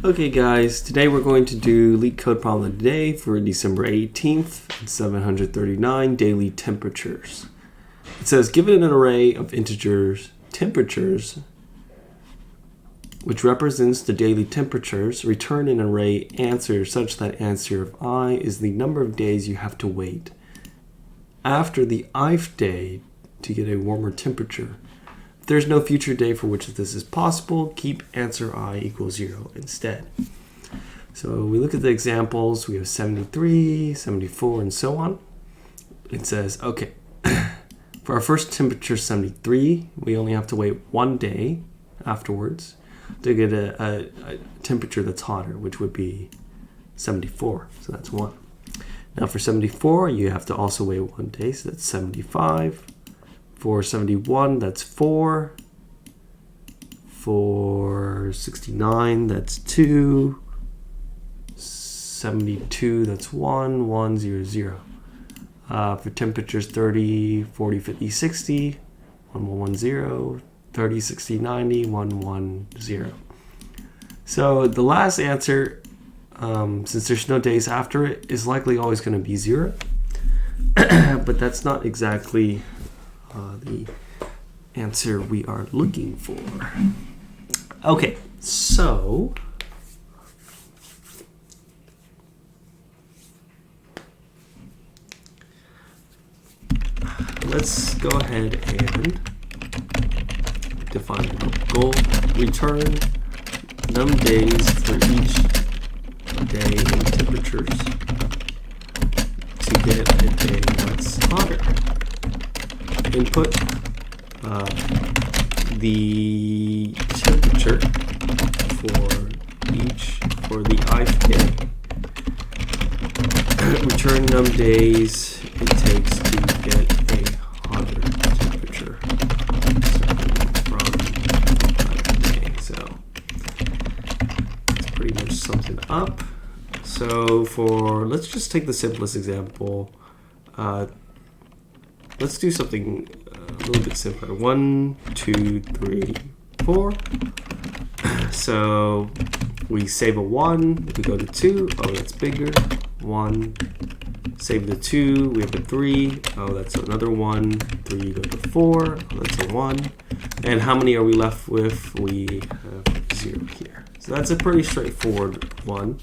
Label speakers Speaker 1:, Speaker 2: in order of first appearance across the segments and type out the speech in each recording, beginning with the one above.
Speaker 1: Okay guys, today we're going to do LeetCode problem of the day for December 18th, 739 daily temperatures. It says, given an array of integers temperatures, which represents the daily temperatures, return an array answer such that answer of I is the number of days you have to wait after the ith day to get a warmer temperature. If there's no future day for which this is possible, keep answer I equals 0 instead. So we look at the examples. We have 73, 74, and so on. It says, okay, for our first temperature 73, we only have to wait 1 day afterwards to get a temperature that's hotter, which would be 74. So that's 1. Now for 74, you have to also wait 1 day, so that's 75. For 71, that's 4. For 69, that's 2. 72, that's 1, 1, 0, 0. For temperatures 30, 40, 50, 60, 1, 1, 1, 0. 30, 60, 90, 1, 1, 0. So the last answer, since there's no days after it, is likely always going to be 0. But that's not exactly the answer we are looking for. Okay, so let's go ahead and define a goal. Return num days for each day in temperatures to get a day that's hotter. Input the temperature for the ith day. Return num days it takes to get a hotter temperature. So it's pretty much sums it up. So let's just take the simplest example. Let's do something a little bit simpler. 1, 2, 3, 4. So we save a 1, we go to 2. Oh, that's bigger. 1. Save the 2, we have a 3. Oh, that's another 1. 3, go to 4. Oh, that's a 1. And how many are we left with? We have 0 here. So that's a pretty straightforward one.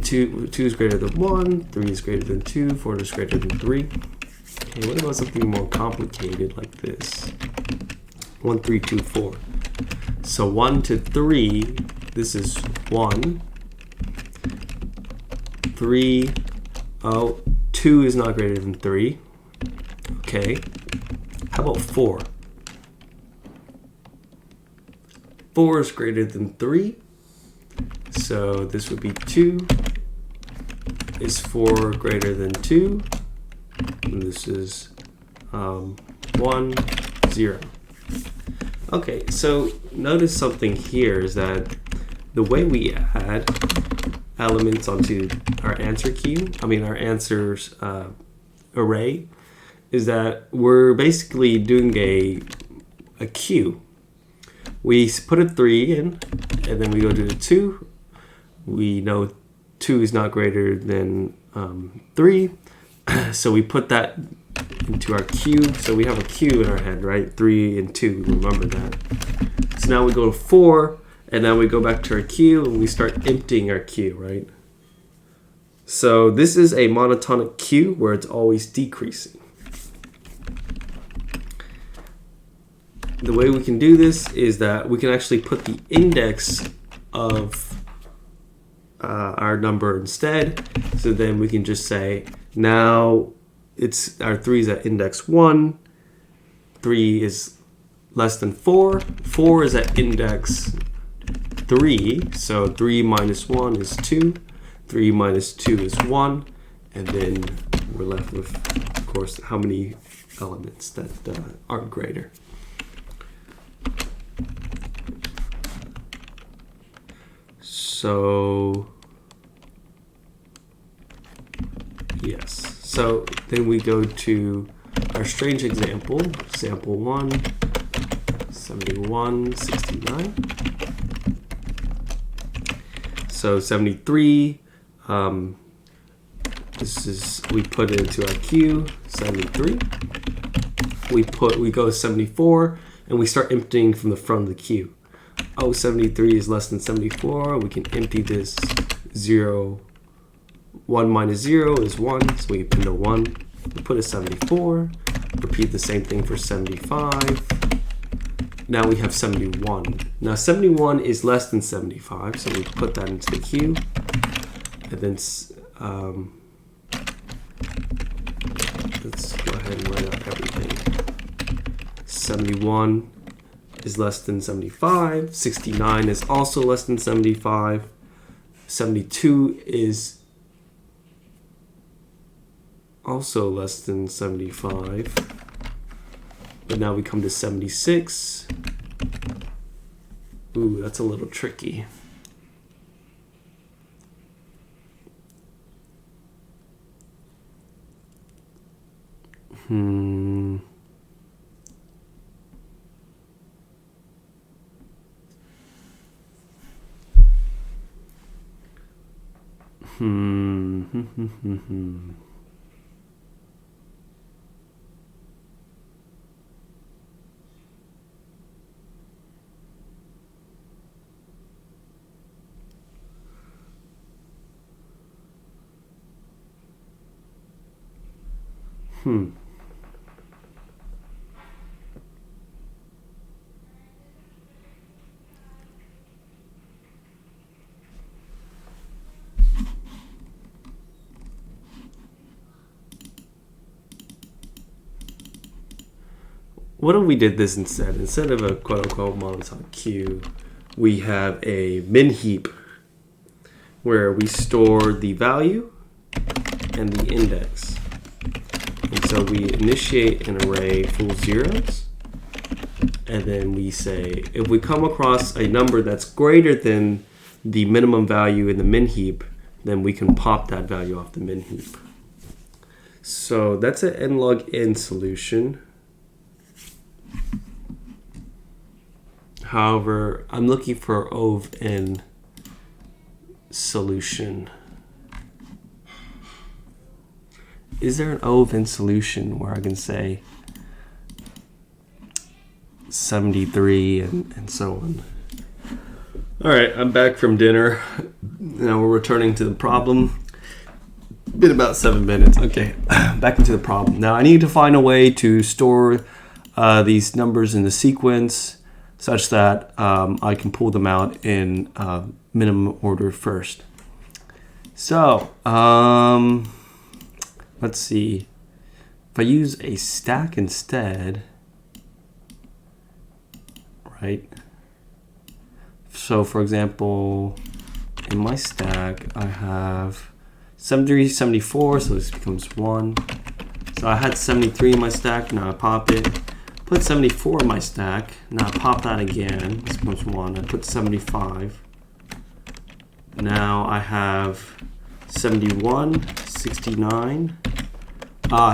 Speaker 1: 2 is greater than 1, 3 is greater than 2, 4 is greater than 3. Okay, what about something more complicated like this? 1, 3, 2, 4. So 1 to 3, this is 1. 3, oh, 2 is not greater than 3. Okay. How about 4? 4 is greater than 3. So this would be 2. Is 4 greater than 2? And this is 1, 0. Okay, so notice something here is that the way we add elements onto our answer queue, our answers array, is that we're basically doing a queue. We put a 3 in, and then we go to the 2. We know 2 is not greater than 3, so we put that into our queue. So we have a queue in our head, right? 3 and 2, remember that. So now we go to 4, and now we go back to our queue, and we start emptying our queue, right? So this is a monotonic queue where it's always decreasing. The way we can do this is that we can actually put the index of our number instead. So then we can just say, now it's our 3 is at index 1, 3 is less than 4, 4 is at index 3, so 3 minus 1 is 2, 3 minus 2 is 1, and then we're left with, of course, how many elements that aren't greater. So yes, so then we go to our strange example, sample 1, 71, 69. So 73, we put it into our queue, 73. We go to 74, and we start emptying from the front of the queue. 73 is less than 74. We can empty this 0. 1 minus 0 is 1, so we put a 1. We put a 74. Repeat the same thing for 75. Now we have 71. Now 71 is less than 75, so we put that into the queue. And then let's go ahead and write out everything. 71 is less than 75. 69 is also less than 75. 72 is also less than 75. But now we come to 76. Ooh, that's a little tricky. What if we did this instead? Instead of a quote-unquote monotonic queue, we have a min heap where we store the value and the index. And so we initiate an array full of zeros, and then we say, if we come across a number that's greater than the minimum value in the min heap, then we can pop that value off the min heap. So that's an n log n solution. However, I'm looking for O of n solution. Is there an O of n solution where I can say 73 and so on? All right, I'm back from dinner. Now we're returning to the problem. Been about 7 minutes. Okay, back into the problem. Now I need to find a way to store these numbers in the sequence such that I can pull them out in minimum order first. So, let's see. If I use a stack instead, right? So, for example, in my stack, I have 73, 74, so this becomes 1. So I had 73 in my stack, now I pop it. Put 74 in my stack, now I pop that again, this becomes 1. I put 75. Now I have 71, 69,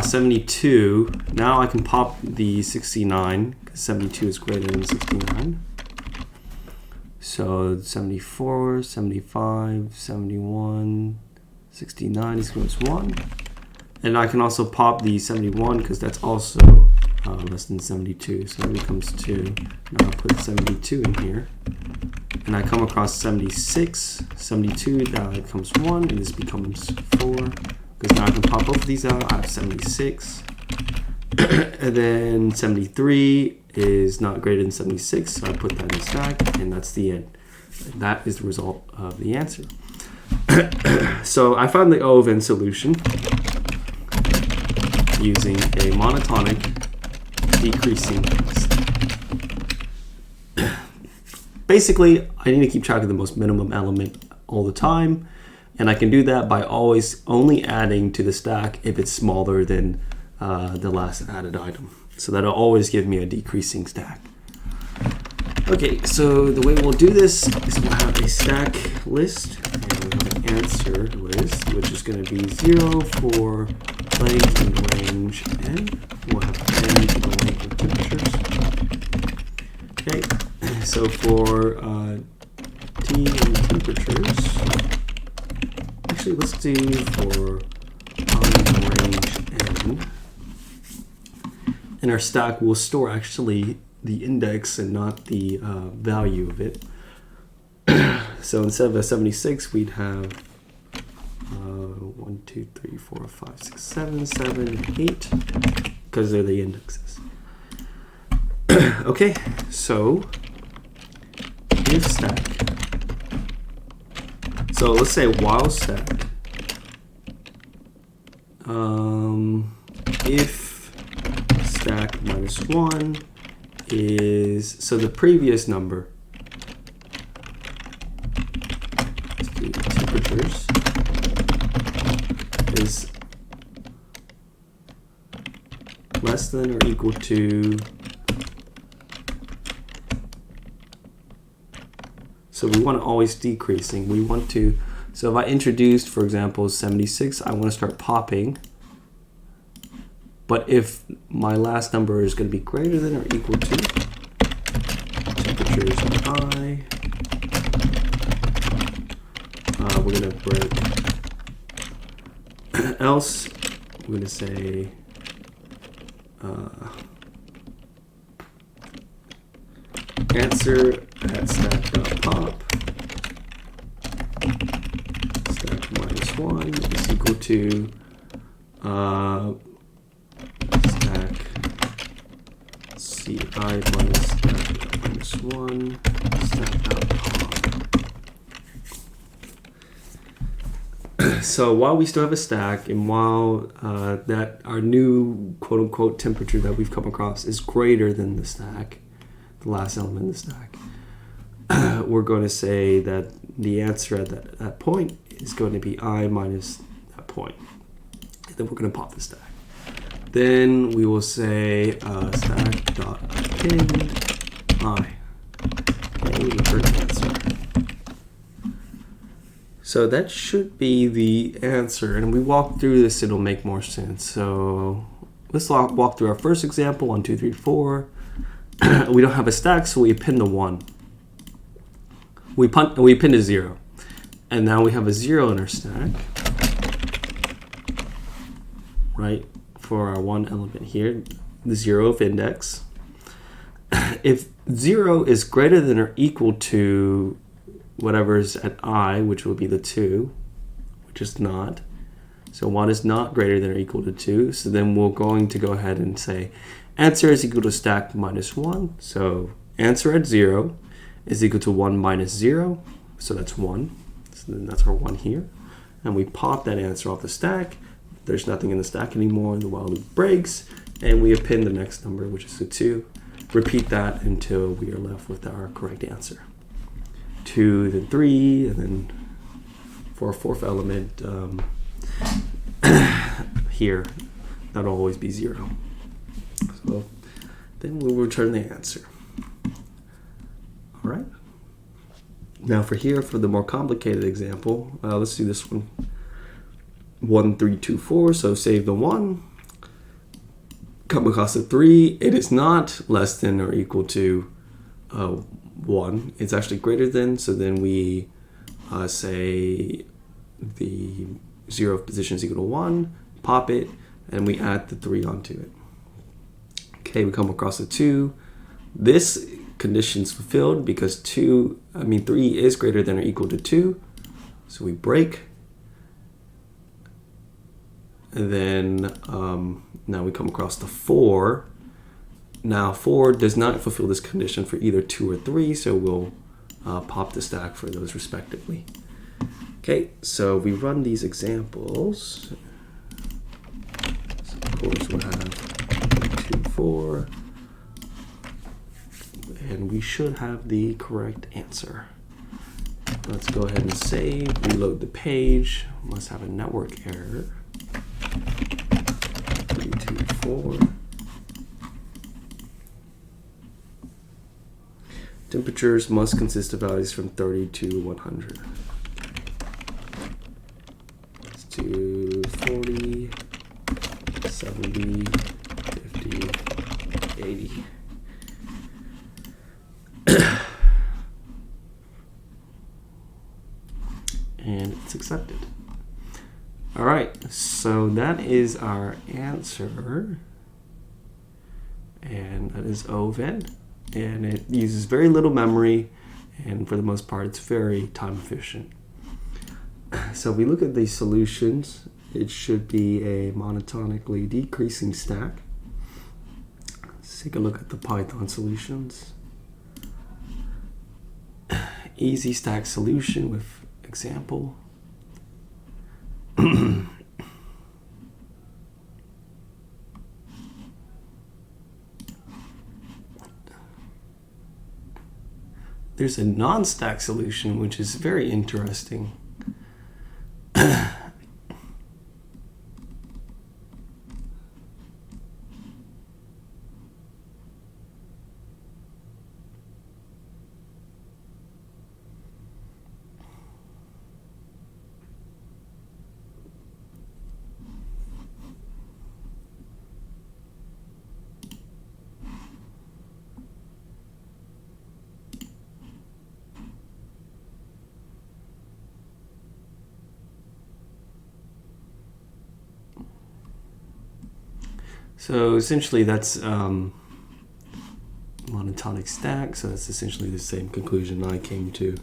Speaker 1: 72. Now I can pop the 69, because 72 is greater than 69. So 74, 75, 71, 69 is equals 1. And I can also pop the 71 because that's also less than 72. So it becomes 2. Now I'll put 72 in here. And I come across 76, 72, now it becomes 1, and this becomes 4. Because now I can pop both of these out. I have 76. And then 73 is not greater than 76, so I put that in the stack, and that's the end. That is the result of the answer. So I found the O of n solution using a monotonic decreasing. Basically, I need to keep track of the most minimum element all the time, and I can do that by always only adding to the stack if it's smaller than the last added item. So that'll always give me a decreasing stack. Okay, so the way we'll do this is we'll have a stack list and we'll have an answer list, which is going to be 0 for length and range n. We'll have n for the length of temperatures. Okay, so for T and temperatures. Actually, let's do for range n. In our stack, we'll store actually the index and not the value of it. So instead of a 76, we'd have 1, 2, 3, 4, 5, 6, 7, 7, 8, because they're the indexes. Okay, so if stack. So let's say while stack. If stack -1 is, so the previous number, let's do temperatures, is less than or equal to, so we want to always decreasing. We want to, so if I introduced, for example, 76, I want to start popping. But if my last number is going to be greater than or equal to temperatures I, we're going to break. Else, we're going to say answer at stack.pop stack -1 is equal to stack ci minus stack -1 stack.pop. So while we still have a stack, and while that our new quote-unquote temperature that we've come across is greater than the stack, the last element in the stack, we're going to say that the answer at that point is going to be I minus that point. And then we're going to pop the stack. Then we will say stack.append I. And we return the answer. So that should be the answer. And we walk through this, it'll make more sense. So let's walk through our first example, 1, 2, 3, 4. We don't have a stack, so we append a 1. We append a 0. And now we have a 0 in our stack, right? For our one element here, the 0 of index. If 0 is greater than or equal to whatever is at I, which will be the 2, which is not. So 1 is not greater than or equal to 2. So then we're going to go ahead and say answer is equal to stack -1. So answer at 0 is equal to 1 minus 0. So that's 1. So then that's our 1 here. And we pop that answer off the stack. There's nothing in the stack anymore. The while loop breaks. And we append the next number, which is a 2. Repeat that until we are left with our correct answer. 2, then 3, and then for a fourth element here, that'll always be 0. So then we'll return the answer. All right. Now for here, for the more complicated example, let's do this one. 1, 3, 2, 4. So save the 1. Come across the 3. It is not less than or equal to 1. It's actually greater than. So then we say the 0 position is equal to 1. Pop it, and we add the 3 onto it. Okay, we come across a 2. This condition is fulfilled because 3 is greater than or equal to 2. So we break. And then now we come across the 4. Now 4 does not fulfill this condition for either 2 or 3, so we'll pop the stack for those respectively. Okay, so we run these examples. So of course we'll have 2, 4. And we should have the correct answer. Let's go ahead and save, reload the page. Must have a network error. 3, 2, 4. Temperatures must consist of values from 30 to 100. Let's do 40, 70, 50, 80. and it's accepted. All right, so that is our answer, and that is O of n, and it uses very little memory, and for the most part it's very time efficient. So if we look at these solutions, it should be a monotonically decreasing stack. Let's take a look at the Python solutions. Easy stack solution with example. There's a non-stack solution, which is very interesting. So essentially that's monotonic stack, so that's essentially the same conclusion I came to.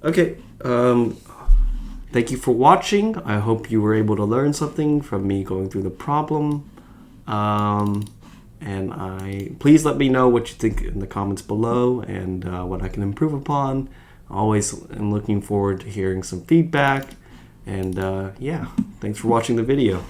Speaker 1: Okay, thank you for watching. I hope you were able to learn something from me going through the problem. And please let me know what you think in the comments below, and what I can improve upon. Always am looking forward to hearing some feedback. And yeah, thanks for watching the video.